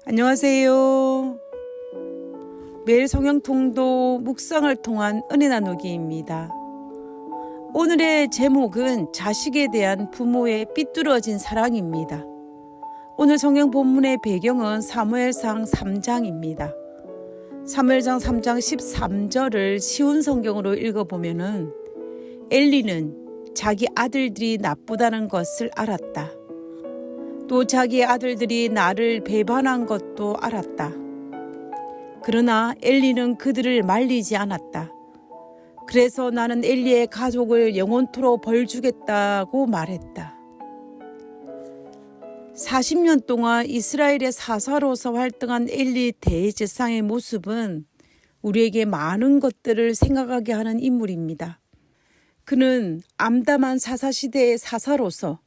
안녕하세요. 매일 성경통독 묵상을 통한 은혜 나누기입니다. 오늘의 제목은 자식에 대한 부모의 삐뚤어진 사랑입니다. 오늘 성경 본문의 배경은 사무엘상 3장입니다. 사무엘상 3장 13절을 쉬운 성경으로 읽어보면은 엘리는 자기 아들들이 나쁘다는 것을 알았다. 또 자기의 아들들이 나를 배반한 것도 알았다. 그러나 엘리는 그들을 말리지 않았다. 그래서 나는 엘리의 가족을 영원토록 벌주겠다고 말했다. 40년 동안 이스라엘의 사사로서 활동한 엘리 대제사장의 모습은 우리에게 많은 것들을 생각하게 하는 인물입니다. 그는 암담한 사사시대의 사사로서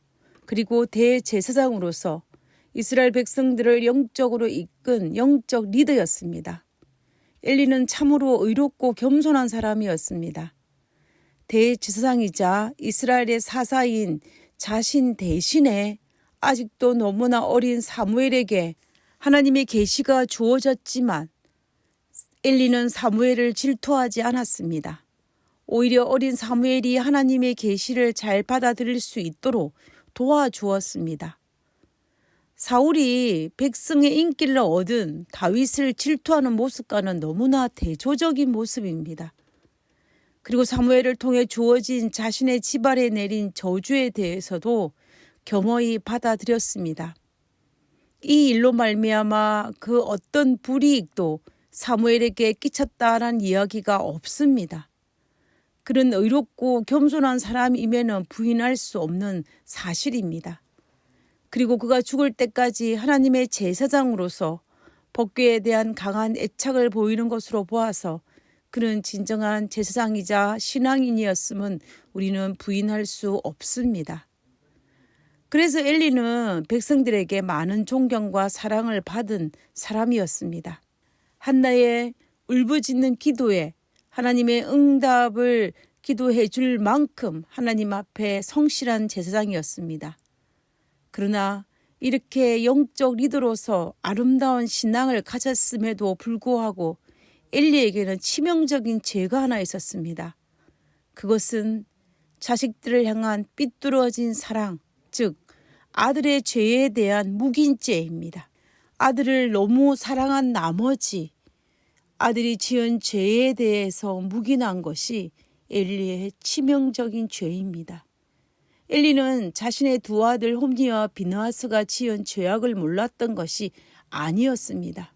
그리고 대제사장으로서 이스라엘 백성들을 영적으로 이끈 영적 리더였습니다. 엘리는 참으로 의롭고 겸손한 사람이었습니다. 대제사장이자 이스라엘의 사사인 자신 대신에 아직도 너무나 어린 사무엘에게 하나님의 계시가 주어졌지만 엘리는 사무엘을 질투하지 않았습니다. 오히려 어린 사무엘이 하나님의 계시를 잘 받아들일 수 있도록 도와주었습니다. 사울이 백성의 인기를 얻은 다윗을 질투하는 모습과는 너무나 대조적인 모습입니다. 그리고 사무엘을 통해 주어진 자신의 집안에 내린 저주에 대해서도 겸허히 받아들였습니다. 이 일로 말미암아 그 어떤 불이익도 사무엘에게 끼쳤다라는 이야기가 없습니다. 그는 의롭고 겸손한 사람임에는 부인할 수 없는 사실입니다. 그리고 그가 죽을 때까지 하나님의 제사장으로서 법궤에 대한 강한 애착을 보이는 것으로 보아서 그는 진정한 제사장이자 신앙인이었음은 우리는 부인할 수 없습니다. 그래서 엘리는 백성들에게 많은 존경과 사랑을 받은 사람이었습니다. 한나의 울부짖는 기도에 하나님의 응답을 기도해 줄 만큼 하나님 앞에 성실한 제사장이었습니다. 그러나 이렇게 영적 리더로서 아름다운 신앙을 가졌음에도 불구하고 엘리에게는 치명적인 죄가 하나 있었습니다. 그것은 자식들을 향한 삐뚤어진 사랑, 즉 아들의 죄에 대한 묵인죄입니다. 아들을 너무 사랑한 나머지 아들이 지은 죄에 대해서 묵인한 것이 엘리의 치명적인 죄입니다. 엘리는 자신의 두 아들 홈니와 비느하스가 지은 죄악을 몰랐던 것이 아니었습니다.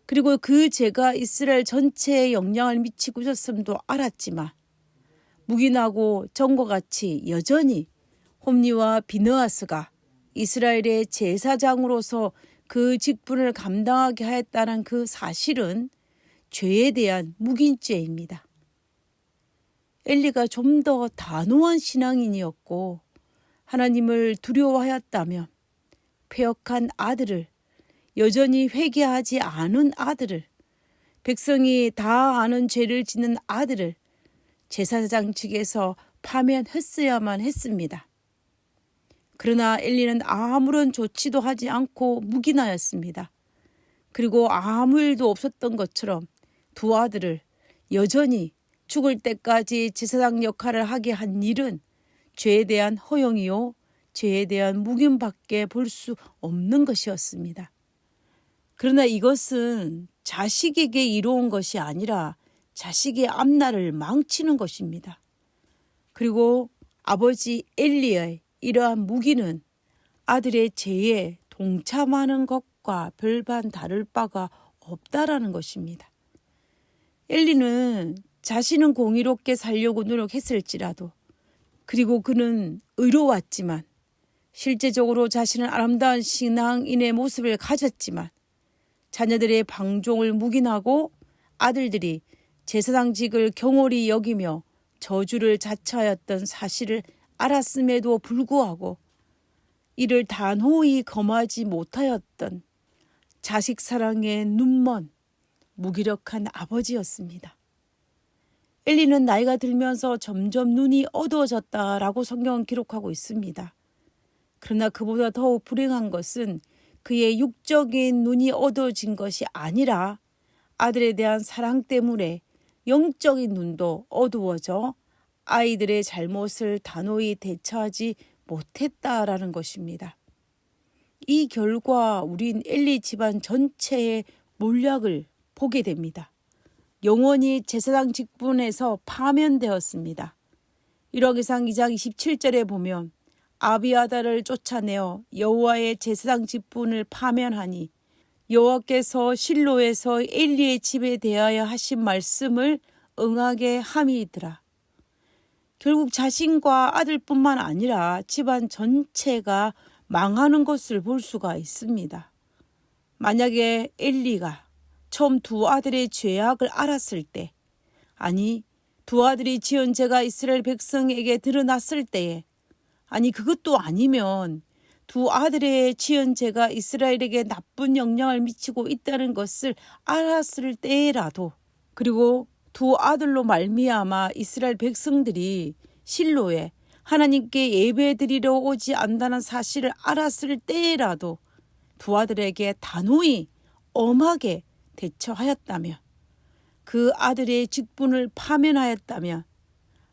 그리고 그 죄가 이스라엘 전체에 영향을 미치고 있었음도 알았지만 묵인하고 전과 같이 여전히 홈니와 비느하스가 이스라엘의 제사장으로서 그 직분을 감당하게 하였다는 그 사실은 죄에 대한 묵인죄입니다. 엘리가 좀 더 단호한 신앙인이었고 하나님을 두려워하였다면 패역한 아들을, 여전히 회개하지 않은 아들을, 백성이 다 아는 죄를 짓는 아들을 제사장 측에서 파면했어야만 했습니다. 그러나 엘리는 아무런 조치도 하지 않고 묵인하였습니다. 그리고 아무 일도 없었던 것처럼 두 아들을 여전히 죽을 때까지 제사장 역할을 하게 한 일은 죄에 대한 허용이요, 죄에 대한 묵인밖에 볼 수 없는 것이었습니다. 그러나 이것은 자식에게 이로운 것이 아니라 자식의 앞날을 망치는 것입니다. 그리고 아버지 엘리의 이러한 묵인은 아들의 죄에 동참하는 것과 별반 다를 바가 없다라는 것입니다. 엘리는 자신은 공의롭게 살려고 노력했을지라도 그리고 그는 의로웠지만 실제적으로 자신은 아름다운 신앙인의 모습을 가졌지만 자녀들의 방종을 묵인하고 아들들이 제사장직을 경홀히 여기며 저주를 자처하였던 사실을 알았음에도 불구하고 이를 단호히 검하지 못하였던 자식 사랑에 눈먼 무기력한 아버지였습니다. 엘리는 나이가 들면서 점점 눈이 어두워졌다라고 성경은 기록하고 있습니다. 그러나 그보다 더욱 불행한 것은 그의 육적인 눈이 어두워진 것이 아니라 아들에 대한 사랑 때문에 영적인 눈도 어두워져 아이들의 잘못을 단호히 대처하지 못했다라는 것입니다. 이 결과 우린 엘리 집안 전체의 몰락을 보게 됩니다. 영원히 제사장 직분에서 파면되었습니다. 1호기상 2장 27절에 보면 아비아달을 쫓아내어 여호와의 제사장 직분을 파면하니 여호와께서 실로에서 엘리의 집에 대하여 하신 말씀을 응하게 함이더라. 결국 자신과 아들뿐만 아니라 집안 전체가 망하는 것을 볼 수가 있습니다. 만약에 엘리가 처음 두 아들의 죄악을 알았을 때, 아니 두 아들이 지은 죄가 이스라엘 백성에게 드러났을 때에, 아니 그것도 아니면 두 아들의 지은 죄가 이스라엘에게 나쁜 영향을 미치고 있다는 것을 알았을 때라도, 그리고 두 아들로 말미암아 이스라엘 백성들이 실로에 하나님께 예배드리러 오지 않는다는 사실을 알았을 때라도 두 아들에게 단호히 엄하게 대처하였다면, 그 아들의 직분을 파면하였다면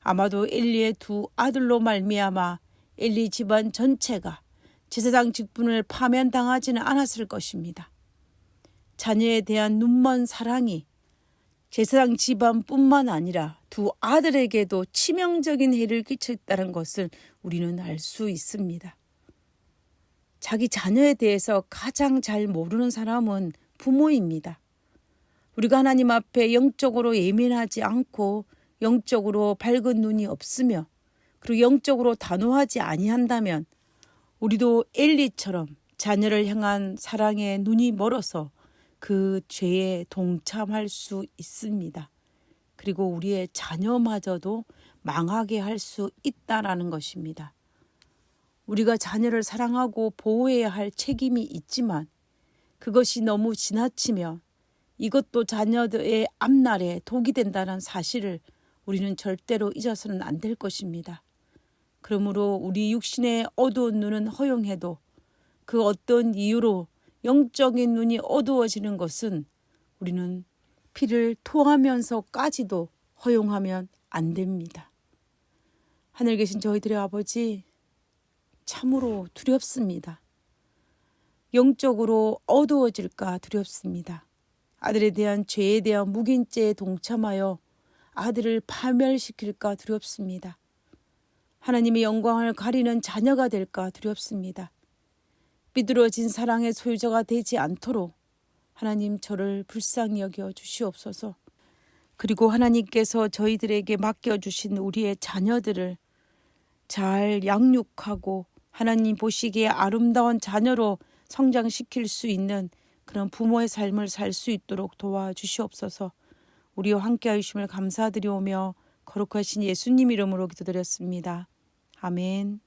아마도 엘리의 두 아들로 말미암아 엘리 집안 전체가 제사장 직분을 파면당하지는 않았을 것입니다. 자녀에 대한 눈먼 사랑이 제사장 집안뿐만 아니라 두 아들에게도 치명적인 해를 끼쳤다는 것을 우리는 알 수 있습니다. 자기 자녀에 대해서 가장 잘 모르는 사람은 부모입니다. 우리가 하나님 앞에 영적으로 예민하지 않고 영적으로 밝은 눈이 없으며 그리고 영적으로 단호하지 아니한다면 우리도 엘리처럼 자녀를 향한 사랑의 눈이 멀어서 그 죄에 동참할 수 있습니다. 그리고 우리의 자녀마저도 망하게 할 수 있다라는 것입니다. 우리가 자녀를 사랑하고 보호해야 할 책임이 있지만 그것이 너무 지나치면 이것도 자녀들의 앞날에 독이 된다는 사실을 우리는 절대로 잊어서는 안 될 것입니다. 그러므로 우리 육신의 어두운 눈은 허용해도 그 어떤 이유로 영적인 눈이 어두워지는 것은 우리는 피를 토하면서까지도 허용하면 안 됩니다. 하늘 계신 저희들의 아버지, 참으로 두렵습니다. 영적으로 어두워질까 두렵습니다. 아들에 대한 죄에 대한 묵인죄에 동참하여 아들을 파멸시킬까 두렵습니다. 하나님의 영광을 가리는 자녀가 될까 두렵습니다. 삐뚤어진 사랑의 소유자가 되지 않도록 하나님 저를 불쌍히 여겨 주시옵소서. 그리고 하나님께서 저희들에게 맡겨주신 우리의 자녀들을 잘 양육하고 하나님 보시기에 아름다운 자녀로 성장시킬 수 있는 그런 부모의 삶을 살 수 있도록 도와주시옵소서. 우리와 함께 하심을 감사드리오며 거룩하신 예수님 이름으로 기도드렸습니다. 아멘.